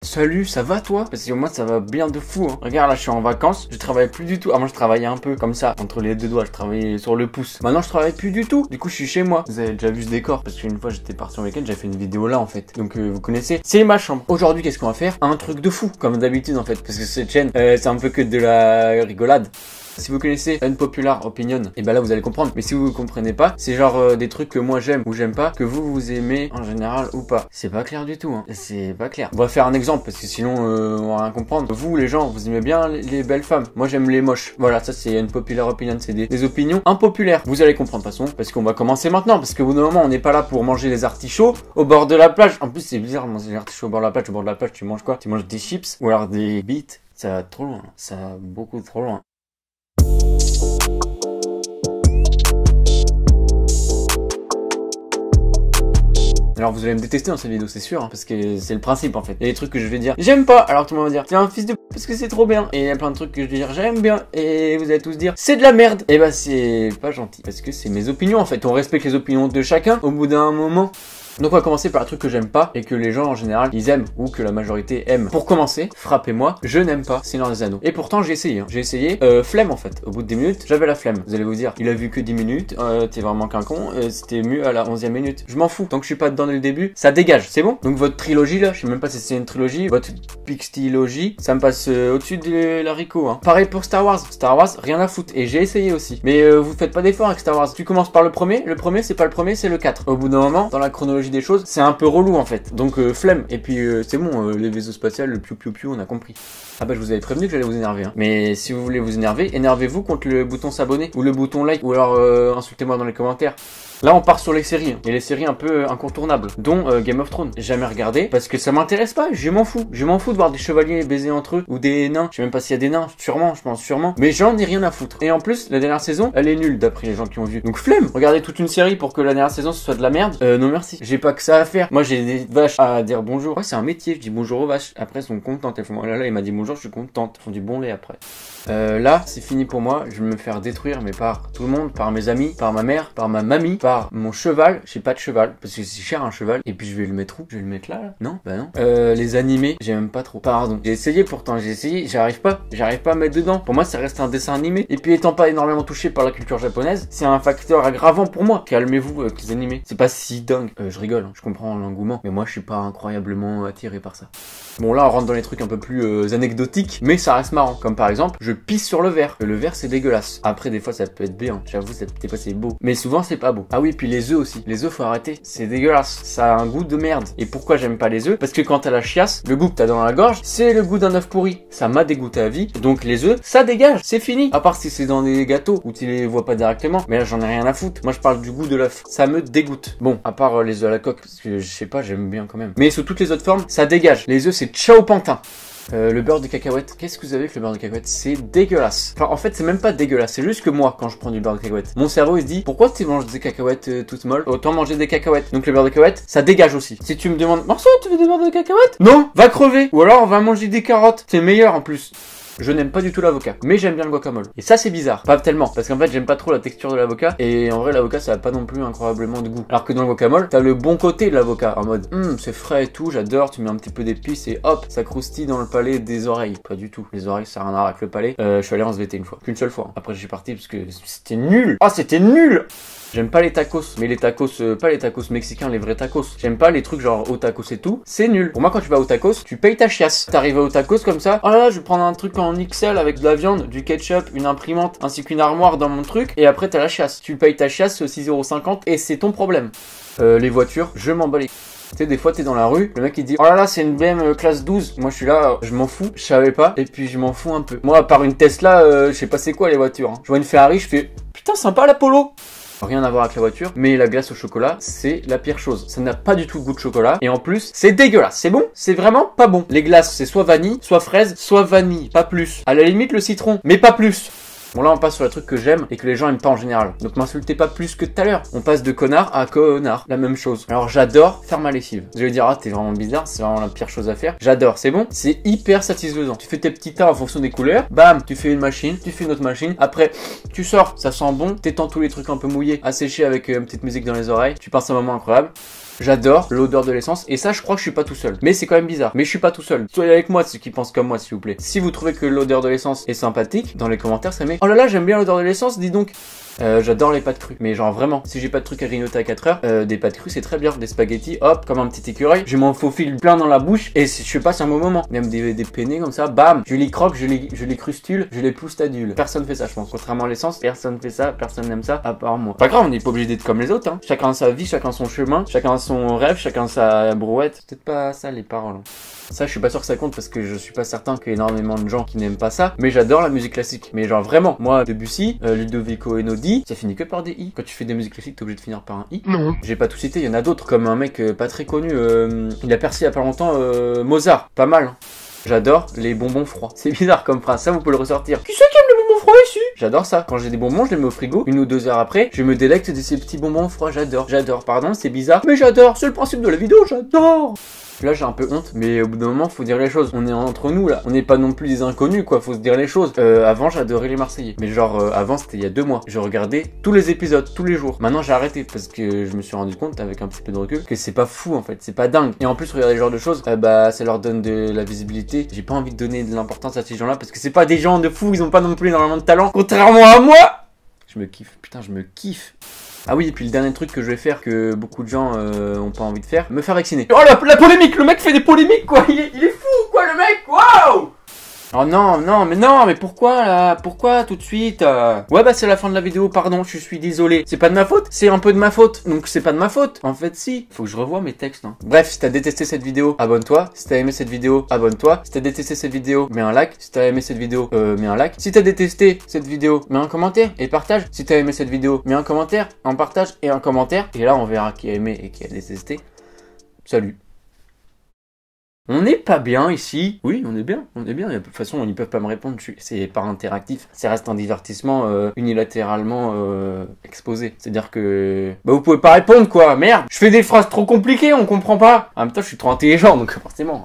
salut, ça va toi? Parce que moi ça va bien de fou, hein. Regarde là, je suis en vacances, je travaille plus du tout. Avant je travaillais un peu comme ça, entre les deux doigts, je travaillais sur le pouce. Maintenant je travaille plus du tout. Du coup je suis chez moi. Vous avez déjà vu ce décor parce qu'une fois j'étais parti en week-end, j'avais fait une vidéo là en fait. Donc vous connaissez, c'est ma chambre. Aujourd'hui qu'est-ce qu'on va faire? Un truc de fou, comme d'habitude en fait, parce que cette chaîne c'est un peu que de la rigolade. Si vous connaissez Unpopular Opinion, et ben là vous allez comprendre. Mais si vous comprenez pas, c'est genre des trucs que moi j'aime ou j'aime pas, que vous aimez en général ou pas. C'est pas clair du tout, hein. C'est pas clair. On va faire un exemple parce que sinon on va rien comprendre. Vous les gens, vous aimez bien les belles femmes. Moi j'aime les moches. Voilà, ça c'est Unpopular Opinion, c'est des opinions impopulaires. Vous allez comprendre de toute façon, parce qu'on va commencer maintenant. Parce qu'au bout d'un moment on n'est pas là pour manger les artichauts au bord de la plage. En plus c'est bizarre de manger les artichauts au bord de la plage. Au bord de la plage tu manges quoi? Tu manges des chips ou alors des bites. Ça va trop loin, ça va beaucoup trop loin. Alors vous allez me détester dans cette vidéo, c'est sûr, hein, parce que c'est le principe en fait. Il y a des trucs que je vais dire j'aime pas, alors tout le monde va dire t'es un fils de parce que c'est trop bien. Et il y a plein de trucs que je vais dire j'aime bien, et vous allez tous dire c'est de la merde. Et bah c'est pas gentil, parce que c'est mes opinions en fait. On respecte les opinions de chacun au bout d'un moment. Donc on va commencer par un truc que j'aime pas et que les gens en général ils aiment ou que la majorité aime. Pour commencer, frappez-moi, je n'aime pas Seigneur des Anneaux. Et pourtant j'ai essayé, hein. J'ai essayé, flemme en fait. Au bout de 10 minutes, j'avais la flemme. Vous allez vous dire, il a vu que 10 minutes, t'es vraiment qu'un con, c'était mieux à la 11e minute. Je m'en fous, tant que je suis pas dedans dès le début, ça dégage, c'est bon. Donc votre trilogie là, je sais même pas si c'est une trilogie, votre Pixtylogie, ça me passe au-dessus de l'haricot, hein. Pareil pour Star Wars, rien à foutre. Et j'ai essayé aussi. Mais vous faites pas d'efforts avec Star Wars. Tu commences par le premier c'est pas le premier, c'est le 4. Au bout d'un moment, dans la chronologie des choses, c'est un peu relou en fait, donc flemme. Et puis c'est bon, les vaisseaux spatiaux, le piou piou piou, on a compris. Ah bah je vous avais prévenu que j'allais vous énerver, hein. Mais si vous voulez vous énerver, énervez-vous contre le bouton s'abonner ou le bouton like, ou alors insultez-moi dans les commentaires. Là on part sur les séries, et les séries un peu incontournables, dont Game of Thrones. J'ai jamais regardé parce que ça m'intéresse pas, je m'en fous de voir des chevaliers baiser entre eux, ou des nains. Je sais même pas s'il y a des nains, sûrement, je pense sûrement, mais j'en ai rien à foutre. Et en plus la dernière saison elle est nulle d'après les gens qui ont vu, donc flemme. Regardez toute une série pour que la dernière saison ce soit de la merde, non merci, j'ai pas que ça à faire. Moi j'ai des vaches à dire bonjour, ouais c'est un métier, je dis bonjour aux vaches, après elles sont contentes, elles font oh là là il m'a dit bonjour, je suis contente, elles font du bon lait après. Là c'est fini pour moi, je vais me faire détruire mais par tout le monde, par mes amis, par ma mère, par ma mamie, par mon cheval. J'ai pas de cheval parce que c'est cher un cheval. Et puis je vais le mettre où? Je vais le mettre là? Non, bah non. Les animés, j'aime pas trop. Pardon. J'ai essayé pourtant, j'arrive pas à mettre dedans. Pour moi, ça reste un dessin animé. Et puis étant pas énormément touché par la culture japonaise, c'est un facteur aggravant pour moi. Calmez-vous avec les animés. C'est pas si dingue. Je rigole, hein. Je comprends l'engouement, mais moi je suis pas incroyablement attiré par ça. Bon là on rentre dans les trucs un peu plus anecdotiques, mais ça reste marrant. Comme par exemple, je pisse sur le verre. Le verre c'est dégueulasse. Après des fois ça peut être bien. J'avoue, des fois c'est beau. Mais souvent c'est pas beau. Ah oui, puis les œufs aussi. Les œufs faut arrêter, c'est dégueulasse, ça a un goût de merde. Et pourquoi j'aime pas les œufs? Parce que quand t'as la chiasse, le goût que t'as dans la gorge, c'est le goût d'un œuf pourri. Ça m'a dégoûté à vie, donc les œufs, ça dégage, c'est fini. À part si c'est dans des gâteaux où tu les vois pas directement, mais là j'en ai rien à foutre. Moi je parle du goût de l'œuf, ça me dégoûte. Bon, à part les œufs à la coque, parce que je sais pas, j'aime bien quand même. Mais sous toutes les autres formes, ça dégage. Les œufs c'est ciao pantin. Le beurre de cacahuète, qu'est-ce que vous avez avec le beurre de cacahuète? C'est dégueulasse. Enfin en fait c'est même pas dégueulasse, c'est juste que moi quand je prends du beurre de cacahuète, mon cerveau il se dit pourquoi tu manges des cacahuètes toutes molles, autant manger des cacahuètes. Donc le beurre de cacahuète ça dégage aussi. Si tu me demandes Marceau tu veux des beurre de cacahuète? Non, va crever. Ou alors on va manger des carottes, c'est meilleur en plus. Je n'aime pas du tout l'avocat, mais j'aime bien le guacamole. Et ça c'est bizarre, pas tellement, parce qu'en fait j'aime pas trop la texture de l'avocat, et en vrai l'avocat ça a pas non plus incroyablement de goût. Alors que dans le guacamole, t'as le bon côté de l'avocat, en mode c'est frais et tout, j'adore, tu mets un petit peu d'épices et hop, ça croustille dans le palais des oreilles. Pas du tout, les oreilles ça a rien à voir avec le palais. Je suis allé en SVT une fois, qu'une seule fois. Après je suis parti parce que c'était nul. Ah c'était nul. J'aime pas les tacos, mais les tacos, pas les tacos mexicains, les vrais tacos. J'aime pas les trucs genre au tacos et tout, c'est nul. Pour moi quand tu vas au tacos, tu payes ta chiasse. T'arrives au tacos comme ça, oh là là je vais prendre un truc en XL avec de la viande, du ketchup, une imprimante, ainsi qu'une armoire dans mon truc, et après t'as la chiasse. Tu payes ta chiasse 6,50€ et c'est ton problème. Les voitures, je m'en bats les... Tu sais, des fois t'es dans la rue, le mec il dit oh là là c'est une BM classe 12. Moi je suis là, je m'en fous, je savais pas, et puis je m'en fous un peu. Moi à part une Tesla, je sais pas c'est quoi les voitures, hein. Je vois une Ferrari, je fais putain sympa la Polo. Rien à voir avec la voiture, mais la glace au chocolat, c'est la pire chose. Ça n'a pas du tout le goût de chocolat, et en plus, c'est dégueulasse. C'est bon, c'est vraiment pas bon. Les glaces, c'est soit vanille, soit fraise, soit vanille, pas plus. À la limite, le citron, mais pas plus. Bon là on passe sur le truc que j'aime et que les gens aiment pas en général. Donc m'insultez pas plus que tout à l'heure. On passe de connard à connard, la même chose. Alors j'adore faire ma lessive. Vous allez dire ah t'es vraiment bizarre, c'est vraiment la pire chose à faire. J'adore, c'est bon, c'est hyper satisfaisant. Tu fais tes petits tas en fonction des couleurs, bam, tu fais une machine, tu fais une autre machine. Après tu sors, ça sent bon, t'étends tous les trucs un peu mouillés, à sécher avec une petite musique dans les oreilles. Tu passes un moment incroyable. J'adore l'odeur de l'essence et ça je crois que je suis pas tout seul. Mais c'est quand même bizarre. Mais je suis pas tout seul. Soyez avec moi ceux qui pensent comme moi s'il vous plaît. Si vous trouvez que l'odeur de l'essence est sympathique, dans les commentaires ça met oh là là j'aime bien l'odeur de l'essence, dis donc. J'adore les pâtes crues, mais genre vraiment, si j'ai pas de truc à grignoter à 4 heures, des pâtes crues c'est très bien, des spaghettis, hop, comme un petit écureuil, je m'en faufile plein dans la bouche et je passe un bon moment. Même des penne comme ça, bam, je les croque, je les crustule, je les ploustadule. Personne fait ça je pense, contrairement à l'essence, personne fait ça, personne n'aime ça, à part moi. Pas grave, on n'est pas obligé d'être comme les autres, hein. Chacun sa vie, chacun son chemin, chacun son rêve, chacun sa brouette. C'est peut-être pas ça les paroles. Hein. Ça je suis pas sûr que ça compte parce que je suis pas certain qu'il y ait énormément de gens qui n'aiment pas ça, mais j'adore la musique classique. Mais genre vraiment, moi Debussy, Ludovico Einaudi, ça finit que par des i. Quand tu fais des musiques classiques t'es obligé de finir par un i. Non. J'ai pas tout cité, il y en a d'autres comme un mec pas très connu, il a percé il y a pas longtemps, Mozart, pas mal. Hein. J'adore les bonbons froids. C'est bizarre comme phrase, ça vous pouvez le ressortir. Qui c'est qui aime les bonbons froids ici? J'adore ça. Quand j'ai des bonbons, je les mets au frigo. 1 ou 2 heures après, je me délecte de ces petits bonbons froids. J'adore. Pardon, c'est bizarre, mais j'adore. C'est le principe de la vidéo, j'adore. Là j'ai un peu honte, mais au bout d'un moment faut dire les choses. On est entre nous là, on n'est pas non plus des inconnus quoi, faut se dire les choses. Avant j'adorais les Marseillais, mais genre avant c'était il y a 2 mois. Je regardais tous les épisodes, tous les jours. Maintenant j'ai arrêté parce que je me suis rendu compte avec un petit peu de recul que c'est pas fou en fait, c'est pas dingue. Et en plus regarder ce genre de choses, bah ça leur donne de la visibilité. J'ai pas envie de donner de l'importance à ces gens là parce que c'est pas des gens de fous, ils ont pas non plus énormément de talent. Contrairement à moi, je me kiffe, putain je me kiffe. Ah oui, et puis le dernier truc que je vais faire, que beaucoup de gens ont pas envie de faire, me faire vacciner. Oh la polémique, le mec fait des polémiques quoi, il est fou quoi le mec, waouh. Oh non, mais pourquoi là? Pourquoi tout de suite Ouais bah c'est la fin de la vidéo, pardon, je suis désolé. C'est pas de ma faute, c'est un peu de ma faute, donc c'est pas de ma faute. En fait si, faut que je revoie mes textes. Hein. Bref, si t'as détesté cette vidéo, abonne-toi. Si t'as aimé cette vidéo, abonne-toi. Si t'as détesté cette vidéo, mets un like. Si t'as aimé cette vidéo, mets un like. Si t'as détesté cette vidéo, mets un commentaire et partage. Si t'as aimé cette vidéo, mets un commentaire, un partage et un commentaire. Et là on verra qui a aimé et qui a détesté. Salut. On n'est pas bien ici. Oui, on est bien. De toute façon, ils peuvent pas me répondre. C'est pas interactif. Ça reste un divertissement unilatéralement exposé. C'est-à-dire que bah vous pouvez pas répondre quoi. Merde. Je fais des phrases trop compliquées, on comprend pas. En même temps, je suis trop intelligent, donc forcément.